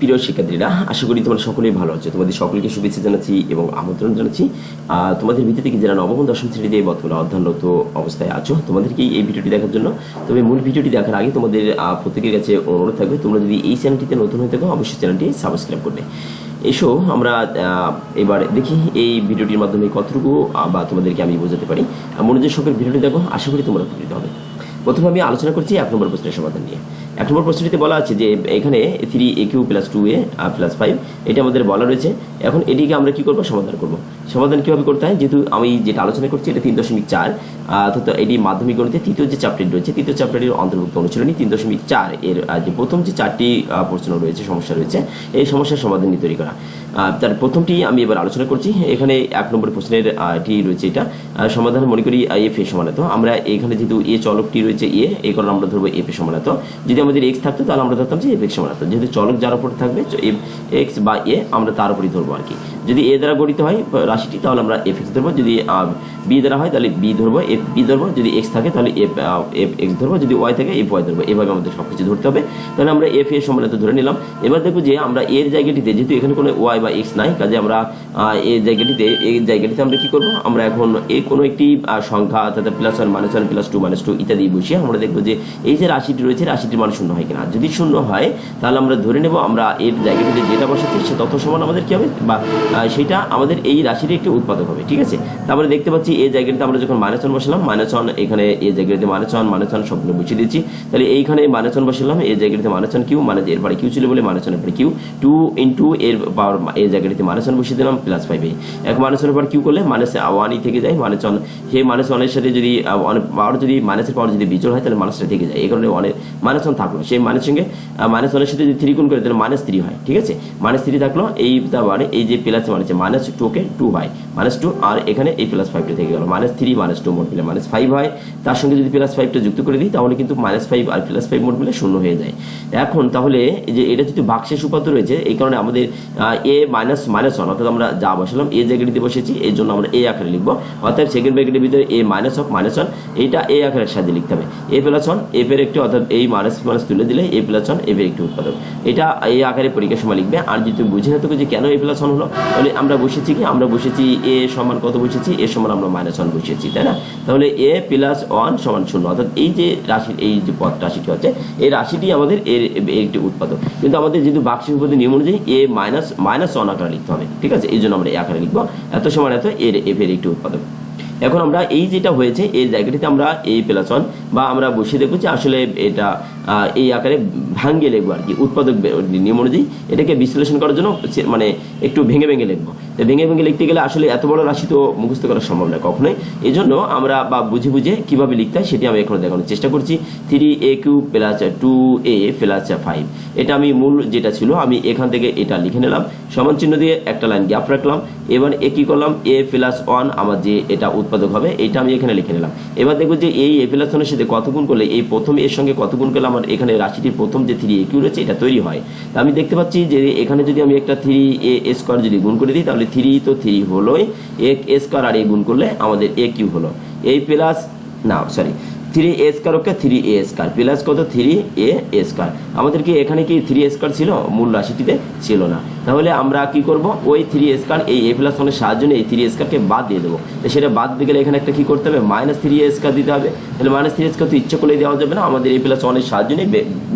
প্রিয় শিক্ষার্থীরা, আশা করি তোমরা সকলেই ভালো আছো। তোমাদের সকলকে শুভেচ্ছা জানাচ্ছি এবং আমন্ত্রণ জানাচ্ছি। তোমাদের ভিতর থেকে যারা নবম দশম শ্রেণীতে বর্তমানে অধ্যয়নরত অবস্থায় আছো, তোমাদেরকে এই ভিডিওটি দেখার জন্য। তবে মূল ভিডিওটি দেখার আগে তোমাদের প্রত্যেকের কাছে অনুরোধ থাকবে, তোমরা যদি এই চ্যানেলটিতে নতুন হয়ে থাকো অবশ্যই চ্যানেলটি সাবস্ক্রাইব করবে। এসো আমরা এবার দেখি এই ভিডিওটির মাধ্যমে কতটুকু বা তোমাদেরকে আমি বোঝাতে পারি। মনোযোগ সহকারে ভিডিওটি দেখো, আশা করি তোমরা উপকৃত হবে। প্রথমে আমি আলোচনা করছি 1 নম্বর প্রশ্নের সমাধান নিয়ে। 1 নম্বর প্রশ্নটিতে বলা আছে যে এখানে 3a Q plus 2a plus 5 এটা আমাদের বলা রয়েছে। এখন এটিকে আমরা কি করব, সমাধান করব। সমাধান কীভাবে করতে হয়, যেহেতু আমি যেটা আলোচনা করছি এটা 3.4 অর্থাৎ এটি মাধ্যমিক গণিতে তৃতীয় যে চ্যাপ্টারটি রয়েছে, তৃতীয় চ্যাপ্টারের অন্তর্ভুক্ত অনুশীলনী 3.4 এর যে প্রথম যে 4টি প্রশ্ন রয়েছে, সমস্যা রয়েছে, এই সমস্যার সমাধান নিয়ে তৈরি করা। তার প্রথমটি আমি এবার আলোচনা করছি। এখানে 1 নম্বর প্রশ্নের এটি রয়েছে, এটা সমাধান মনে করি এফ এ সমানত। আমরা এখানে যেহেতু এ চলকটি রয়েছে এই কারণে আমরা ধরবো এফ এ সমানত। যদি আমাদের এক্স থাকতো তাহলে আমরা ধরতাম যে এফ এক্স সমানত। যেহেতু চলক যার উপর থাকবে এক্স বা এ, আমরা তার উপরই ধরবো আর কি। যদি এ দ্বারা গঠিত হয় রাশিটি তাহলে আমরা এফ এক্স ধরবো, যদি বি দ্বারা হয় তাহলে বি ধরবো, এফ বি ধরবো, যদি এক্স থাকে তাহলে এফ এক্স ধরবো, যদি ওয়াই থাকে এফ ওয়াই ধরবো। এভাবে আমাদের সব কিছু ধরতে হবে। তাহলে আমরা এফ এ সমানত ধরে নিলাম। এবার দেখবো যে আমরা এর জায়গাটিতে, যেহেতু এখানে কোনো ওয়াই বা এক্স নাই, কাজে আমরা এই জায়গাটিতে আমরা কি করব, আমরা এখন এই কোনো একটি সংখ্যা অর্থাৎ +1 -1 +2 -2 ইত্যাদি বসিয়ে আমরা দেখবো যে এই যে রাশিটি রয়েছে রাশিটির মান শূন্য হয় কিনা। যদি শূন্য হয় তাহলে আমরা ধরে নেব আমরা এর জায়গাটিতে যেটা বসাচ্ছি সে তত সমান আমাদের কি হবে, বা সেটা আমাদের এই রাশির একটি উৎপাদক হবে। ঠিক আছে, তারপরে দেখতে পাচ্ছি এই জায়গাটিতে আমরা যখন -1 বসালাম, -1 এখানে এই জায়গাটিতে -1 সবগুলো বসিয়ে দিচ্ছি। তাহলে এইখানে -1 বসালাম, এই জায়গাটিতে -1 কিউ, মানে এর পরে কিউ ছিল বলে -1 এর পরে কিউ 2 ইন্টু এর পাওয়ার এই জায়গাটিতে -1 বসিয়ে দিলাম +5 এক -1 এর পর কিউ করলে -1 থেকে যায় -1। সেই -1 এর সাথে যদি পাওয়ার যদি মাইনাসের পাওয়ার যদি বিজোড় হয় তাহলে মাইনাসটা থেকে যায়, এই কারণে -1 থাকলো। সেই মাইনাসের সঙ্গে -1 এর সাথে যদি 3 গুণ করে তাহলে -3 হয়। ঠিক আছে, -3 থাকলো। এই তারপরে এই যে প্লাস -2 কে 2 হয়, -2 আর এখানে এই +5টা থেকে গেল, -3 -2 মোট মিলে -5 হয়। তার সঙ্গে যদি +5টা যুক্ত করে দিই তাহলে কিন্তু -5 আর +5 মোট মিলে 0 হয়ে যায়। এখন তাহলে যে এটা যদি ভাগশেষ উপাত্ত রয়েছে, এই কারণে আমাদের এ -1 অর্থাৎ আমরা যা বসালাম এ জায়গাটিতে বসেছি, এর জন্য আমরা এ আকারে লিখবো। অর্থাৎ সেকেন্ড ব্র্যাকেটের ভিতরে এ -1 এইটা এ আকারের সাহায্যে লিখতে হবে। এ +1 এফ এর একটি, অর্থাৎ এই মাইনাস তুলে দিলে এ +1 এফ এর একটি উৎপাদক। এটা এই আকারে পরীক্ষার সময় লিখবে। আর যদি তুমি বুঝে না থাকো যে কেন এ +1 হলো, তাহলে আমরা বসেছি কি, আমরা বসেছি এ সমান কত বসেছি, এ সমান আমরা -1 বসিয়েছি, তাই না? তাহলে এ +1 সমান 0, অর্থাৎ এই যে রাশির এই যে পদ রাশিটি হচ্ছে এই রাশিটি আমাদের এর একটি উৎপাদক। কিন্তু আমাদের যেহেতু ভাগশেষ উপাত্তের নিয়ম অনুযায়ী এ -1 আকারে লিখতে হবে। ঠিক আছে, এই জন্য আমরা এ আকারে লিখবো, এত সমান এত এর এফ এর একটি উৎপাদক। এখন আমরা এই যেটা হয়েছে এই জায়গাটিতে আমরা এ +1 বা আমরা বসিয়ে দেখবো যে আসলে এটা এই আকারে ভাঙিয়ে লিখবো আর কি, উৎপাদক নিয়ম অনুযায়ী এটাকে বিশ্লেষণ করার জন্য মানে একটু ভেঙে ভেঙে লিখবো। তো ভেঙে ভেঙে লিখতে গেলে আসলে এত বড় রাশি তো মুখস্থ করা সম্ভব নয় কখনোই। এই জন্য আমরা বা বুঝে বুঝে কীভাবে লিখতে হয় সেটি আমি এখন দেখানোর চেষ্টা করছি। 3a³ + 2a + 5 এটা আমি মূল যেটা ছিল আমি এখান থেকে এটা লিখে নিলাম, সমান চিহ্ন দিয়ে একটা লাইন গ্যাপ রাখলাম। এবার এ কী করলাম, a +1 আমার যে এটা উৎপাদক হবে এইটা আমি এখানে লিখে নিলাম। এবার দেখবো যে এই a +1 এর সাথে কত গুণ করলে, এই প্রথম এর সঙ্গে কত গুণ করলে আমার এখানে রাশিটির প্রথম যে 3a³ রয়েছে এটা তৈরি হয়। তা আমি দেখতে পাচ্ছি যে এখানে যদি আমি একটা 3a² যদি গুণ করে দিই তাহলে 3 তো 3 হলোই, a² আর এ গুণ করলে আমাদের a³ হলো। এই প্লাস না সরি 3a² ওকে 3a² প্লাস কত 3a² আমাদেরকে এখানে কি 3a² ছিল মূল রাশিটিতে, ছিল না। তাহলে আমরা কি করব, ওই 3a² এই a +1 এর সাহায্যে এই 3a² বাদ দিয়ে দেবো। তো সেটা বাদ দিতে গেলে এখানে একটা কি করতে হবে, -3a² দিতে হবে। তাহলে -3a² তো ইচ্ছে করলেই দেওয়া যাবে না, আমাদের a +1 এর সাহায্যে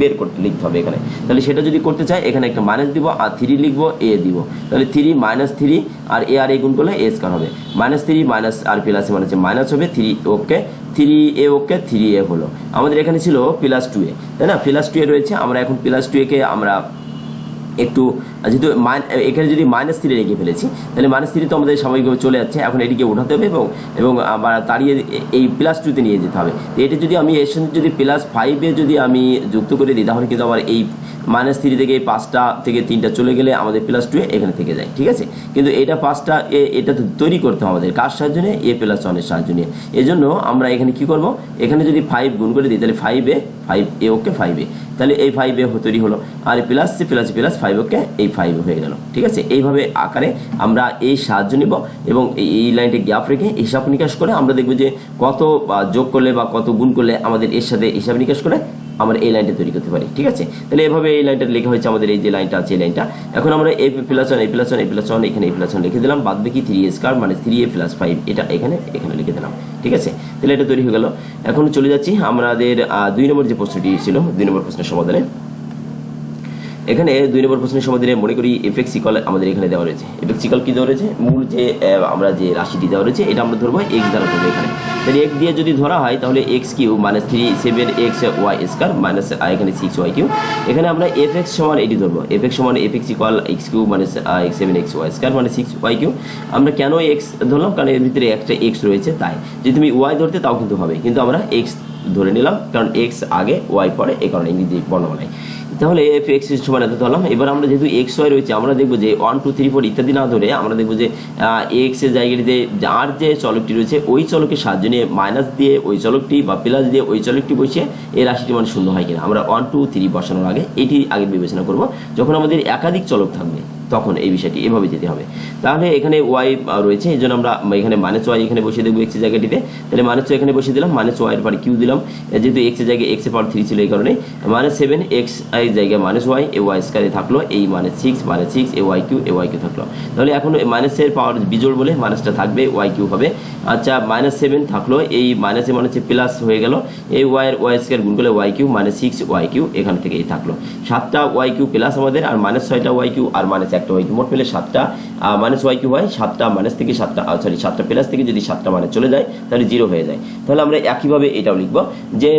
বের করতে লিখতে হবে এখানে। তাহলে সেটা যদি করতে চাই এখানে একটা মাইনাস দিব আর 3 লিখবো, a দিব। তাহলে 3 -3 আর a আর এ গুণ করলে a² হবে, -3 মাইনাস আর প্লাসে মানে মাইনাস হবে 3 ওকে 3a ওকে 3a হলো। আমাদের এখানে ছিল +2a, তাই না? +2a রয়েছে, আমরা এখন +2a কে আমরা একটু যেহেতু এখানে যদি -3 রেখে ফেলেছি তাহলে -3 তো আমাদের স্বাভাবিকভাবে চলে যাচ্ছে, এখন এটিকে উঠাতে হবে এবং আবার তাড়িয়ে এই +2তে নিয়ে যেতে হবে। তো এটি যদি আমি এর সঙ্গে যদি +5 যদি আমি যুক্ত করে দিই তাহলে কিন্তু আবার এই -3 থেকে এই 5টা থেকে 3টা চলে গেলে আমাদের +2 এখানে থেকে যায়। ঠিক আছে, কিন্তু এটা 5টা এটা তো তৈরি করতে হবে আমাদের কার সাহায্য নিয়ে, a +1 এর সাহায্য নিয়ে। এই জন্য আমরা এখানে কি করব, এখানে যদি 5 গুণ করে দিই তাহলে 5a ওকে 5a, তাহলে এই 5a তৈরি হলো, আর প্লাস প্লাস 5 ওকে এই 5 হয়ে গেল। ঠিক আছে, এইভাবে আকারে আমরা এই সাহায্য নিব এবং এই লাইনটা গ্যাপ রেখে হিসাব নিকাশ করে আমরা দেখব যে কত যোগ করলে বা কত গুণ করলে আমাদের এর সাথে হিসাব নিকাশ করে আমরা এই লাইনটা তৈরি করতে পারি, ঠিক আছে। তাহলে এভাবে এই লাইনটা লেখা হয়েছে আমাদের, এই যে লাইনটা আছে এই লাইনটা। এখন আমরা a plus 1 a plus 1 a plus 1 এখানে a প্লাস 1 লিখে দিলাম, বাদ বাকি 3a স্কয়ার মানে 3a প্লাস 5 এটা এখানে লিখে দিলাম, ঠিক আছে। তাহলে এটা তৈরি হয়ে গেল। এখন চলে যাচ্ছি আমাদের 2 নম্বর যে প্রশ্নটি ছিল, 2 নম্বর প্রশ্নের সমাধানে। এখানে 2 নম্বর প্রশ্নের সমাধানে মনে করি এফএক্স ইকুয়াল আমাদের এখানে দেওয়া রয়েছে। এফএক্স ইকুয়াল কি দেওয়া রয়েছে, মূল যে আমরা যে রাশিটি দেওয়া রয়েছে এটা আমরা ধরবো x দ্বারা ধরবো এখানে। তাহলে x দিয়ে যদি ধরা হয় তাহলে x³ মানে 7xy স্কয়ার মাইনাস এখানে 6y³ এখানে আমরা fx সমান এটি ধরবো, fx সমান fx ইকুয়াল x³ মানে 7xy স্কয়ার মানে 6y³ আমরা কেন x ধরলাম, কারণ এর ভিতরে একটা x রয়েছে তাই। যদি তুমি y ধরতে তাও কিন্তু হবে, কিন্তু আমরা x ধরে নিলাম কারণ x আগে y পরে, এই কারণে ইংরেজি বর্ণমালায়। তাহলে fx সমান এত ধরলাম। এবার আমরা যেহেতু xy রয়েছে আমরা দেখবো যে 1 2 3 4 ইত্যাদি না ধরে আমরা দেখবো যে x এর জায়গাটিতে যার যে চলকটি রয়েছে ওই চলকের সাহায্য নিয়ে মাইনাস দিয়ে ওই চলকটি বা প্লাস দিয়ে ওই চলকটি বসিয়ে এই রাশিটি মানে শূন্য হয় কিনা আমরা 1 2 3 বসানোর আগে এটি আগে বিবেচনা করব। যখন আমাদের একাধিক চলক থাকবে তখন এই বিষয়টি এভাবে যেতে হবে। তাহলে এখানে y রয়েছে, এই জন্য আমরা এখানে -y এখানে বসিয়ে দেবো x এর জায়গাটিতে। তাহলে -y এখানে বসিয়ে দিলাম, -y এর পরে q দিলাম, যেহেতু x এর জায়গায় x এর পাওয়ার 3 ছিল এই কারণে -7x এর জায়গায় -y এ y স্কয়ারে থাকলো, এই -6 এ y কিউ থাকলো। তাহলে এখন মাইনাসের পাওয়ার বিজোড় বলে মাইনাসটা থাকবে, y কিউ হবে। আচ্ছা -7 থাকলো, এই মাইনাসে মানে হচ্ছে প্লাস হয়ে গেল, এই y এর y স্কয়ার গুণ করলে y কিউ -6y কিউ এখান থেকে এই থাকলো 7টা y কিউ প্লাস আমাদের আর -6টা y কিউ আর একটা y কিউ, মোট মিলে 7টা -y কিউ হয়। 7টা মাইনাস থেকে 7টা সরি 7টা প্লাস থেকে যদি 7টা মানে চলে যায় তাহলে 0 হয়ে যায়। তাহলে আমরা একইভাবে এটাও লিখবো যে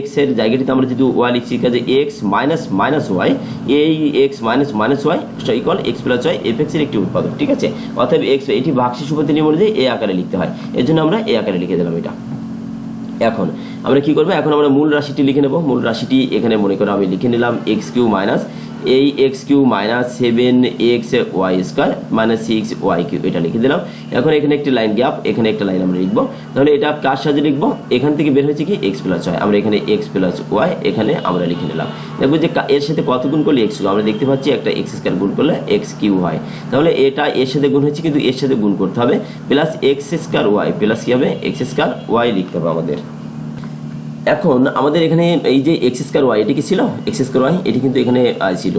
x এর জায়গাটিতে আমরা যদি y লিখছি কাজে x মাইনাস y, এই x minus y equal x plus y fx এর একটি উৎপাদক, ঠিক আছে। অতএব x এটি ভাগশেষ উপপাদ্য নিয়ম অনুযায়ী এই আকারে লিখতে হয়, এর জন্য আমরা এই আকারে লিখে দিলাম এটা। এখন আমরা কি করবো, এখন আমরা মূল রাশিটি লিখে নেব। মূল রাশিটি এখানে মনে করো আমি লিখে নিলাম x³ মাইনাস এই x³ minus 7xy square minus 6y³ এটা লিখে দিলাম। এখন এখানে একটি লাইন গ্যাপ, এখানে একটা লাইন আমরা লিখবো। তাহলে এটা কার সাহায্যে লিখবো, এখান থেকে বের হয়েছে কি x প্লাস y, আমরা এখানে x প্লাস y এখানে আমরা লিখে নিলাম। দেখবো যে এর সাথে কত গুণ করলে x, আমরা দেখতে পাচ্ছি একটা x স্কয়ার গুণ করলে x³ হয়। তাহলে এটা এর সাথে গুণ হয়েছে কিন্তু এর সাথে গুণ করতে হবে, plus x square y plus কি হবে x স্কয়ার y লিখতে হবে আমাদের। এখন আমাদের এখানে এই যে x স্কয়ার y এটি কি ছিল, x স্কয়ার y এটি কিন্তু এখানে ছিল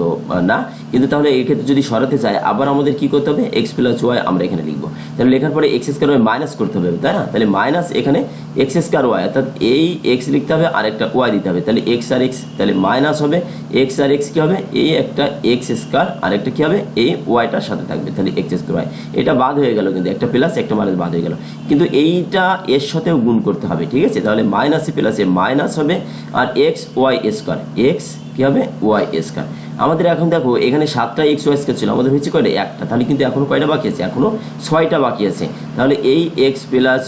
না, কিন্তু তাহলে এই ক্ষেত্রে যদি সরাতে চাই আবার আমাদের কি করতে হবে, x প্লাস y আমরা এখানে লিখবো। তাহলে লেখার পরে x স্কয়ার y মাইনাস করতে হবে, তাই না। তাহলে মাইনাস এখানে x স্কয়ার y অর্থাৎ এই x লিখতে হবে আর একটা y দিতে হবে, তাহলে x আর x, তাহলে মাইনাস হবে x আর x কি হবে, এই একটা x স্কয়ার আর একটা কি হবে এই yটার সাথে থাকবে, তাহলে x স্কয়ার y এটা বাদ হয়ে গেল, কিন্তু একটা প্লাস একটা মাইনাস বাদ হয়ে গেল, কিন্তু এইটা এর সাথেও গুণ করতে হবে, ঠিক আছে। তাহলে মাইনাসে প্লাসে মাইনাস হবে আর x y স্কয়ার x কি হবে y স্কয়ার। আমাদের এখন দেখো এখানে 7টা x y স্কয়ার ছিল, আমাদের হয়েছে কয়টা, একটা, তাহলে কিন্তু এখনো কয়টা বাকি আছে, এখনো 6টা বাকি আছে। তাহলে এই x প্লাস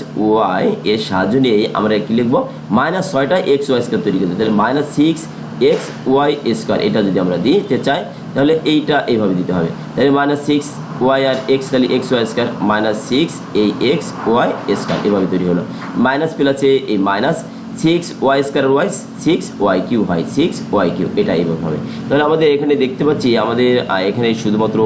y এর সাহায্য নিয়ে আমরা কি লিখবো, -6টা x y স্কয়ার তৈরি করতে, তাহলে -6x y স্কয়ার এটা যদি আমরা দিতে চাই তাহলে এইটা এইভাবে দিতে হবে, তাহলে -6y আর x, তাহলে x y স্কয়ার -6 এই x y স্কয়ার এভাবে তৈরি হলো, মাইনাস প্লাসে এই minus 6y square y 6y³ হয় 6y³ এটা এইভাবে হবে। তাহলে আমাদের এখানে দেখতে পাচ্ছি আমাদের এখানে শুধুমাত্র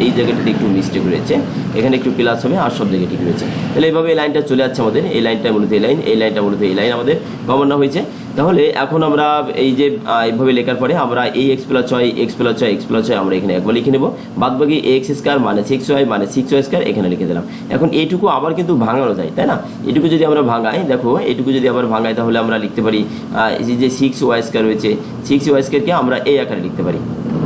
এই জায়গাটাতে একটু মিস্টেক রয়েছে, এখানে একটু প্লাস হবে আর সব জায়গায় ঠিক রয়েছে। তাহলে এইভাবে এই লাইনটা চলে যাচ্ছে আমাদের, এই লাইনটা মূলত এই লাইন, এই লাইনটা মূলত এই লাইন আমাদের কমন না হয়েছে। তাহলে এখন আমরা এই যে এইভাবে লেখার পরে আমরা এই x প্লাস y আমরা এখানে একবার লিখে নেব, বাদ বাকি x স্কয়ার -6y স্কয়ার এখানে লিখে দিলাম। এখন এইটুকু আবার কিন্তু ভাঙানো যায়, তাই না। এটুকু যদি আমরা ভাঙাই, দেখো এইটুকু যদি আবার ভাঙাই তাহলে আমরা লিখতে পারি এই যে 6y স্কয়ার রয়েছে 6y স্কয়ারকে আমরা এই আকারে লিখতে পারি।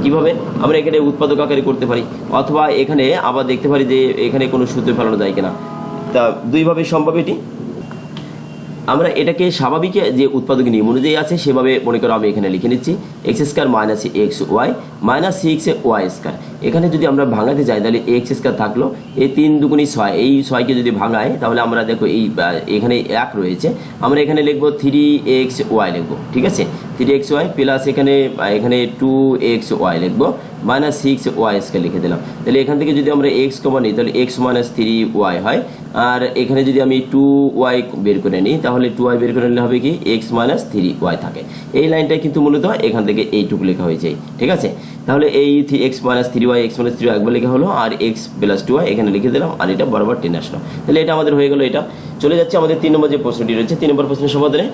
কিভাবে, আমরা এখানে উৎপাদক আকারে করতে পারি, অথবা এখানে আবার দেখতে পারি যে এখানে কোনো সূত্র ফেলানো যায় কিনা। তা দুইভাবে সম্ভব এটি। আমরা এটাকে স্বাভাবিক যে উৎপাদক নিয়ম অনুযায়ী আছে সেভাবে মনে করো আমি এখানে লিখে নিচ্ছি x square minus xy minus 6y square. এখানে যদি আমরা ভাঙাতে যাই তাহলে x স্কয়ার থাকলো, এই 3 দুগুণী 6, এই 6কে যদি ভাঙাই তাহলে আমরা দেখো এই এখানে 1 রয়েছে, আমরা এখানে লিখবো 3xy লিখবো, ঠিক আছে। 3xy প্লাস এখানে 2xy লিখবো মাইনাস 6y স্কয়ার লিখে দিলাম। তাহলে এখান থেকে যদি আমরা x কমন নিই তাহলে x মাইনাস 3y হয়, আর এখানে যদি আমি 2y বের করে নিই তাহলে 2y বের করে নিলে হবে কি x মাইনাস 3y থাকে। এই লাইনটা কিন্তু মূলত এখান থেকে এইটুকু লেখা হয়েছে, ঠিক আছে। তাহলে এই x মাইনাস 3y একবার লেখা হলো আর x প্লাস 2y এখানে লিখে দিলাম আর এটা বরাবর টেনে আসলো, তাহলে এটা আমাদের হয়ে গেল এটা। চলে যাচ্ছে আমাদের 3 নম্বর যে প্রশ্নটি রয়েছে। 3 নম্বর প্রশ্নের সমাধানে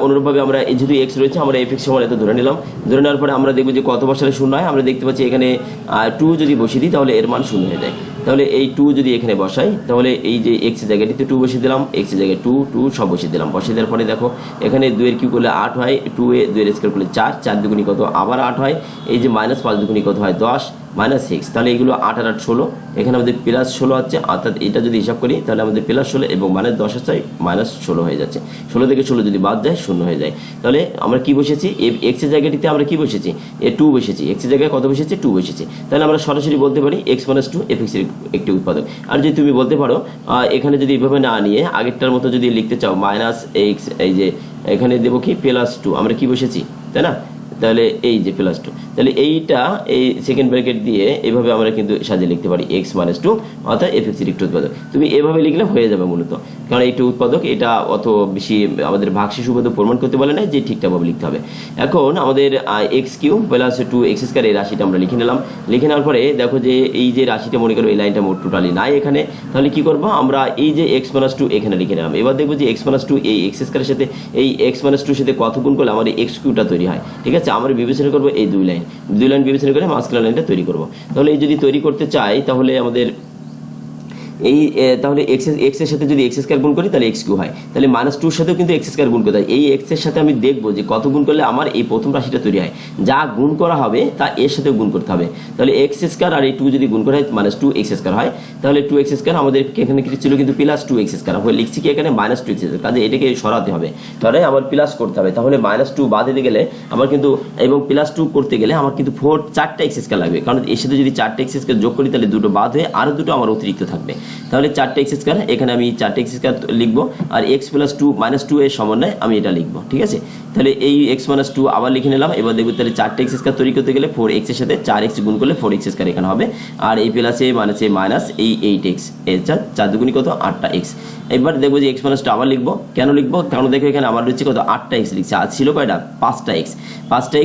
অনুরূপভাবে আমরা এই যেহেতু এক্স রয়েছে আমরা এফ এক্স সমান এত ধরে নিলাম। ধরে নেওয়ার পরে আমরা দেখব যে কত বসালে শূন্য হয়। আমরা দেখতে পাচ্ছি এখানে 2 যদি বসিয়ে দিই তাহলে এর মান শূন্য হয়ে যায়। তাহলে এই 2 যদি এখানে বসাই তাহলে এই যে এক্স জায়গাটিতে 2 বসিয়ে দিলাম, এক্স জায়গায় 2 সব বসিয়ে দিলাম। বসিয়ে দেওয়ার পরে দেখো এখানে 2 এর কিউ করলে 8 হয়, 2 এ 2 এর স্কয়ার করলে 4, 4 দুগুণী কত আবার 8 হয়। এই যে -5 দুগুণী কত হয় 10, -6, তাহলে এগুলো 8 আর 8 16, এখানে আমাদের +16 হচ্ছে। অর্থাৎ এটা যদি হিসাব করি তাহলে আমাদের +16 এবং -10 হচ্ছে -16 হয়ে যাচ্ছে। 16 থেকে 16 যদি বাদ যায় 0 হয়ে যায়। তাহলে আমরা কি বসেছি, এক্স এর জায়গাটিতে আমরা কি বসেছি, 2 বসেছি। এক্স এর জায়গায় কত বসেছি, 2 বসেছি। তাহলে আমরা সরাসরি বলতে পারি x - 2 f(x) এর একটি উৎপাদক। আর যদি তুমি বলতে পারো এখানে যদি এভাবে না নিয়ে আগেরটার মতো যদি লিখতে চাও -x, এই যে এখানে দেবো কি +2, আমরা কি বসেছি তাই না, তাহলে এই যে +2, তাহলে এইটা এই সেকেন্ড ব্র্যাকেট দিয়ে এভাবে আমরা কিন্তু সাজিয়ে লিখতে পারি x - 2 অর্থাৎ f(x) এর একটি উৎপাদক। তুমি এভাবে লিখলে হয়ে যাবে মূলত, কারণ একটি উৎপাদক এটা অত বেশি আমাদের ভাগশেষ উপাদান প্রমাণ করতে বলে না যে ঠিকঠাকভাবে লিখতে হবে। এখন আমাদের x³ + 2x² এই রাশিটা আমরা লিখে নিলাম। লিখে নেওয়ার পরে দেখো যে এই যে রাশিটা মনে করো এই লাইনটা মোট টোটালি নাই এখানে, তাহলে কি করবো আমরা এই যে x - 2 এখানে লিখে নিলাম। এবার দেখবো যে x - 2 এই x² এর সাথে এই x - 2 সাথে কত গুণ করলে আমাদের x³ তৈরি হয়। ঠিক আছে, আমরা বিবেচনা করবো এই দুই লাইন বিবেচনা করে মাঝখানে লাইনটা তৈরি করব। তাহলে এই যদি তৈরি করতে চাই তাহলে আমাদের তাহলে x এর সাথে যদি x² গুণ করি তাহলে x³ হয়। তাহলে -2 এর সাথেও কিন্তু x² গুণ করতে হয়। এই x এর সাথে আমি দেখব যে কত গুণ করলে আমার এই প্রথম রাশিটা তৈরি হয়। যা গুণ করা হবে তা এর সাথেও গুণ করতে হবে। তাহলে x² আর এই 2 যদি গুণ করা হয় -2x² হয়। তাহলে 2x² আমাদের এখানে কি ছিল কিন্তু +2x², আমরা লিখছি কি এখানে -2x², কাজে এটাকে সরাতে হবে। তাহলে আমার প্লাস করতে হবে। তাহলে -2 বাদ দিতে গেলে আমার কিন্তু এবং +2 করতে গেলে আমার কিন্তু 4টা x² লাগবে, কারণ এর সাথে যদি 4টা x² যোগ করি তাহলে দুটো বাদ হয়ে আরো দুটো আমার অতিরিক্ত থাকবে। তাহলে 4টা x², এখানে আমি 4টা x² লিখবো আর x + 2 -2 এর সমন্বয়ে আমি এটা লিখবো। ঠিক আছে, তাহলে এই x - 2 আবার লিখে নিলাম। এবার দেখবো তাহলে 4টা x² তৈরি করতে গেলে 4x এর সাথে 4x গুণ করলে 4x² এখানে হবে, আর এই প্লাসে মাইনাস এই 8x, এর 4 দুগুণী কত 8টা x। এবার দেখবো যে x - 2 আবার লিখবো। কেন লিখবো, কারণ দেখো এখানে আমার রয়েছে কত 8টা x লিখছে, আর ছিল কয়টা 5টা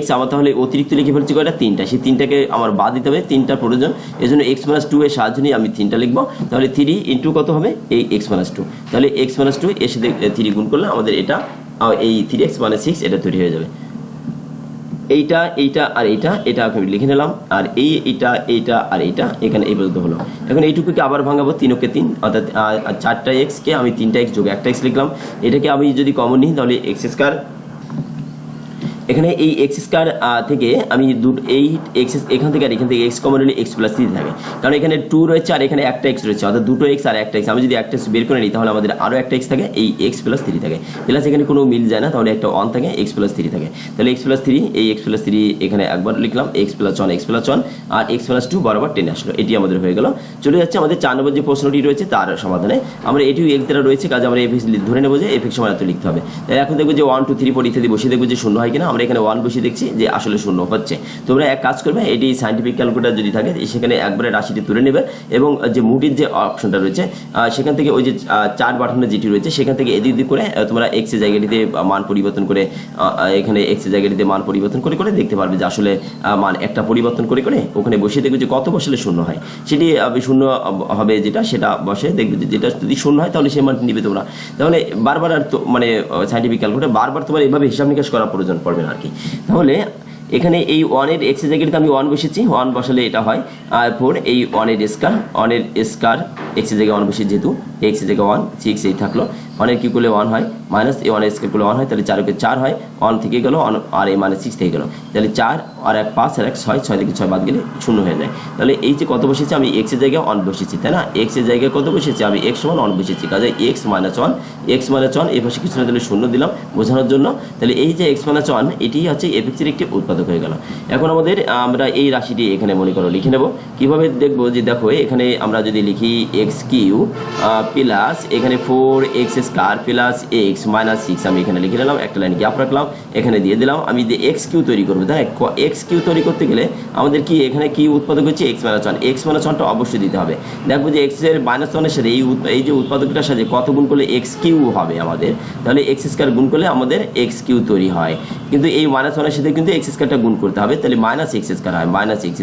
x আমার, তাহলে অতিরিক্ত লিখে ফেলছি কয়টা 3টা, সেই 3টাকে আমার বাদ দিতে হবে, 3টা প্রয়োজন। এই জন্য x - 2 এর সাহায্য নিয়ে আমি 3টা লিখবো। তাহলে 3 ইন্টু কত হবে এই x - 2, তাহলে x - 2 এর সাথে 3 গুণ করলে আমাদের এটা এই 3x মানে 6 এটা তৈরি হয়ে যাবে। এইটা আর এটা আমি লিখে নিলাম, আর এইটা আর এইটা এখানে এই পর্যন্ত হলো। এখন এইটুকুকে আবার ভাঙাবো, 3 কে 3 অর্থাৎ 4টা x কে আমি 3টা x যোগ 1টা x লিখলাম। এটাকে আমি যদি কমন নিই তাহলে x², এখানে এই x² থেকে আমি এই x এখান থেকে আর এখান থেকে x কমন নিলে x + 3 থাকে, কারণ এখানে 2 রয়েছে আর এখানে একটা x রয়েছে, অর্থাৎ দুটো x আর একটা x। আমি যদি একটা x বের করে নিই তাহলে আমাদের আরও একটা x থাকে, এই x + 3 থাকে। প্লাস এখানে কোনো মিল যায় না, তাহলে একটা 1 থাকে, x + 3 থাকে। তাহলে x + 3, এই x + 3 এখানে একবার লিখলাম, x + 1 আর x + 2 বরাবর টেনে আসলো। এটি আমাদের হয়ে গেল। চলে যাচ্ছে আমাদের 4 নম্বর যে প্রশ্নটি রয়েছে তার সমাধানে। আমরা এটিও x দ্বারা রয়েছে, কাজে আমরা f(x) ধরে নেবো যে f(x) সমান এত লিখতে হবে। তাই এখন দেখবো যে 1 2 3 4 ইত্যাদি বসিয়ে দেখবো যে শূন্য হয় কিনা। আমরা এখানে 1 বসিয়ে দেখছি যে আসলে শূন্য হচ্ছে। তোমরা এক কাজ করবে, এটি সায়েন্টিফিক ক্যালকুলেটর যদি থাকে সেখানে একবারে রাশিটি তুলে নেবে এবং যে মুটির যে অপশনটা রয়েছে সেখান থেকে ওই যে 4 বাটনের যেটি রয়েছে সেখান থেকে এদিক করে তোমরা x এর জায়গাটিতে মান পরিবর্তন করে এখানে x এর জায়গাটিতে মান পরিবর্তন করে দেখতে পারবে যে আসলে মান একটা পরিবর্তন করে ওখানে বসিয়ে দেখবে যে কত বসলে শূন্য হয়। সেটি শূন্য হবে যেটা, সেটা বসে দেখবে যে যেটা যদি শূন্য হয় তাহলে সেই মানটি নিবে তোমরা। তাহলে বারবার আর মানে সায়েন্টিফিক ক্যালকুলেটর বারবার তোমার এইভাবে হিসাব নিকাশ করার প্রয়োজন পড়বে না আর কি। তাহলে এখানে এই 1 এর x এর জায়গাতে আমি 1 বসেছি, 1 বসালে এটা হয় আর 4 এই 1 এর স্কয়ার x এর জায়গায় 1 বসে, যেহেতু x এর জায়গায় 1 6 এই থাকলো, 1 এর কি করলে 1 হয় মাইনাস এই 1 এর স্কয়ার করলে 1 হয়, তাহলে 4 কে 4 হয়, 1 থেকে গেল আর এই মানে 6 থেকে গেল, তাহলে 4 আর 1 5 আর 1 6, 6 থেকে 6 বাদ গেলে 0 হয়ে যায়। তাহলে এই যে কত বসেছি আমি x এর জায়গায় 1 বসেছি, তাই না, x এর জায়গায় কত বসেছি আমি x সমান 1 বসেছি, কাজে x - 1 এই পাশে কিছু না দিলে 0 দিলাম বোঝানোর জন্য। তাহলে এই যে x - 1 এটি হচ্ছে f(x) এর একটি উৎপাদক হয়ে গেল। এখন আমাদের আমরা এই রাশিটি এখানে মনে করো লিখে নেব। কিভাবে দেখবো যে দেখো এখানে আমরা যদি লিখি x³ প্লাস এখানে 4x² প্লাস x - 6 আমি এখানে লিখে নিলাম, একটা লাইন গ্যাপ রাখলাম, এখানে দিয়ে দিলাম। আমি যে x³ তৈরি করবো, তাই x³ তৈরি করতে গেলে আমাদের কি এখানে কি উৎপাদক হচ্ছে x - 1, x - 1টা অবশ্যই দিতে হবে। দেখবো যে x এর -1 এর সাথে এই যে উৎপাদকটার সাথে কত গুণ করলে x³ হবে আমাদের, তাহলে x² গুণ করলে আমাদের x³ তৈরি হয়, কিন্তু এই -1 এর সাথে কিন্তু x² গুণ করতে হবে, তাহলে -x² হয়, -x²।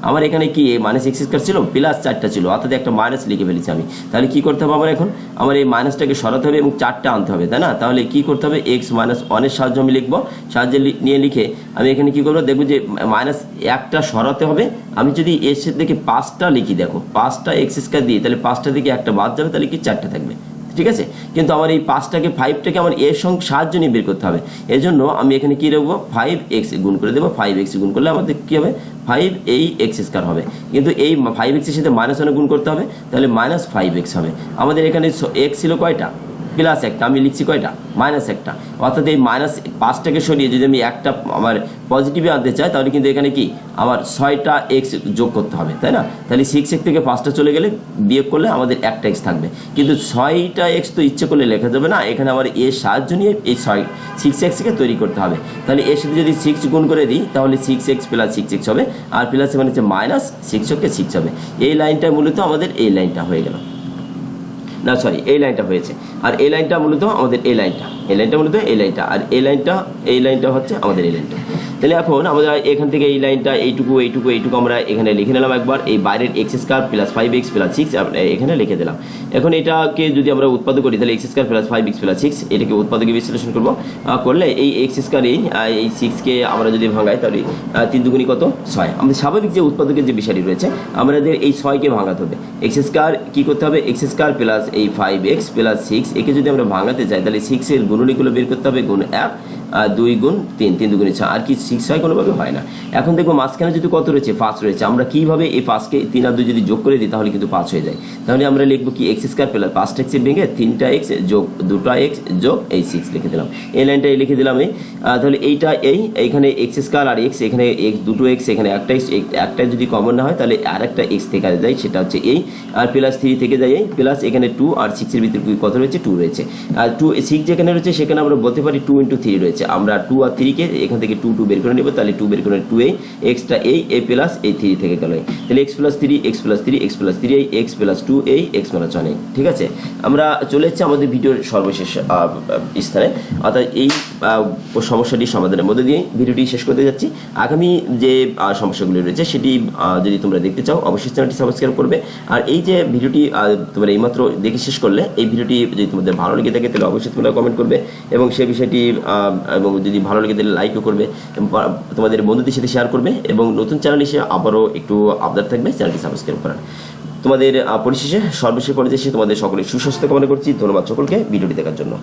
আমার এখানে কি -x² ছিল প্লাস 4টা ছিল, অর্থাৎ একটা মাইনাস লিখে লিখে ফেলেছি আমি। তাহলে কি করতে হবে আমার এখন, আমার এই মাইনাসটাকে সরাতে হবে এবং 4টা আনতে হবে, তাই না? তাহলে কি করতে হবে, x - 1 এর সাহায্যে আমি লিখবো, সাহায্যে নিয়ে লিখে আমি এখানে কি করবো, দেখবো যে -1টা সরাতে হবে। আমি যদি এর থেকে 5টা লিখি, দেখো 5টা x² দিই, তাহলে 5টা থেকে একটা বাদ যাবে, তাহলে কি 4টা থাকবে, ঠিক আছে? কিন্তু আমার এই 5টাকে আমার এর সঙ্গে সাহায্য নিয়ে বের করতে হবে। এই জন্য আমি এখানে কি রাখবো, 5x গুণ করে দেবো। 5x গুণ করলে আমাদের কি হবে, 5 এই x² হবে। কিন্তু এই 5x এর সাথে -1 গুণ করতে হবে, তাহলে -5x হবে। আমাদের এখানে x ছিল কয়টা, +1টা, আমি লিখছি কয়টা, -1টা। অর্থাৎ এই -5টাকে সরিয়ে যদি আমি একটা আমার পজিটিভে আনতে চাই, তাহলে কিন্তু এখানে কি আমার 6টা x যোগ করতে হবে, তাই না? তাহলে 6x থেকে 5টা চলে গেলে বিয়োগ করলে আমাদের একটা x থাকবে। কিন্তু 6টা x তো ইচ্ছে করলে লেখা যাবে না, এখানে আমার এর সাহায্য নিয়ে এই 6x কে তৈরি করতে হবে। তাহলে এর সাথে যদি 6 গুণ করে দিই, তাহলে 6x + 6x হবে, আর প্লাস মানে হচ্ছে -6 হবে। এই লাইনটা মূলত আমাদের এই লাইনটা হয়ে গেল, না সরি, এই লাইনটা হয়েছে। আর এই লাইনটা মূলত আমাদের এই লাইনটা মূলত এই লাইনটা, আর এই লাইনটা হচ্ছে আমাদের এই লাইনটা। তাহলে এখন আমরা এখান থেকে এই লাইনটা এইটুকু আমরা এখানে লিখে নিলাম একবার, এই বাইরের x² + 5x + 6 এখানে লিখে দিলাম। এখন এটাকে যদি আমরা উৎপাদক করি, তাহলে x² + 5x + 6 এটাকে উৎপাদকে বিশ্লেষণ করব, করলে এই x² এই 6কে আমরা যদি ভাঙাই, তাহলে 3 দুগুণী কত, 6। আমাদের স্বাভাবিক যে উৎপাদকের যে বিষয়টি রয়েছে, আমাদের এই 6কে ভাঙাতে হবে। x² কি করতে হবে, x² প্লাস এই 5x + 6 একে যদি আমরা ভাঙাতে চাই, তাহলে 6 এর গুণনীগুলো বের করতে হবে, গুণ 1 2 গুণ 3 3 দুগুণে 6, আর কি 6 হয় কোনোভাবে হয় না। এখন দেখবো মাঝখানে যদি কত রয়েছে, 5 রয়েছে। আমরা কীভাবে এই 5কে 3 আর 2 যদি যোগ করে দিই, তাহলে কিন্তু 5 হয়ে যায়। তাহলে আমরা লিখবো কি, x² প্লাস 5x ভেঙে 3টা x যোগ 2টা x যোগ এই 6 লিখে দিলাম। এই লাইনটা লিখে দিলাম এই। তাহলে এইটা এইখানে x² আর x, এখানে দুটো x, এখানে একটা x, একটা যদি কমন না হয়, তাহলে আর একটা x থেকে যায়, সেটা হচ্ছে এই, আর +3 থেকে যায় এই, প্লাস এখানে 2 আর 6 এর ভিতরে কত রয়েছে, 2 রয়েছে। আর 2 6 যেখানে রয়েছে, সেখানে আমরা বলতে পারি 2 × 3 রয়েছে। আমরা 2 আর 3কে এখান থেকে 2 বের করে নেব, তাহলে 2 বের করে 2 এই, এক্সটা এই, এ প্লাস এই 3 থেকে গেল, তাহলে x + 3 x + 3 x + 3 এই, x + 2 এই, x - 1 এই। ঠিক আছে, আমরা চলে এসেছি আমাদের ভিডিওর সর্বশেষ স্থানে, অর্থাৎ এই সমস্যাটি সমাধানের মধ্যে দিয়ে ভিডিওটি শেষ করতে যাচ্ছি। আগামী যে সমস্যাগুলি রয়েছে, সেটি যদি তোমরা দেখতে চাও, অবশ্যই চ্যানেলটি সাবস্ক্রাইব করবে। আর এই যে ভিডিওটি তোমরা এইমাত্র দেখে শেষ করলে, এই ভিডিওটি যদি তোমাদের ভালো লেগে থাকে, তাহলে অবশ্যই তোমরা কমেন্ট করবে, এবং সেই বিষয়টি এবং যদি ভালো লেগে তাহলে লাইকও করবে, তোমাদের বন্ধুদের সাথে শেয়ার করবে, এবং নতুন চ্যানেল হিসেবে আবারও একটু আপডেট থাকবে, চ্যানেলটি সাবস্ক্রাইব করার। তোমাদের পরিশেষে সর্বশেষ পর্যায়ে তোমাদের সকলের সুস্বাস্থ্য কামনা করছি। ধন্যবাদ সকলকে ভিডিওটি দেখার জন্য।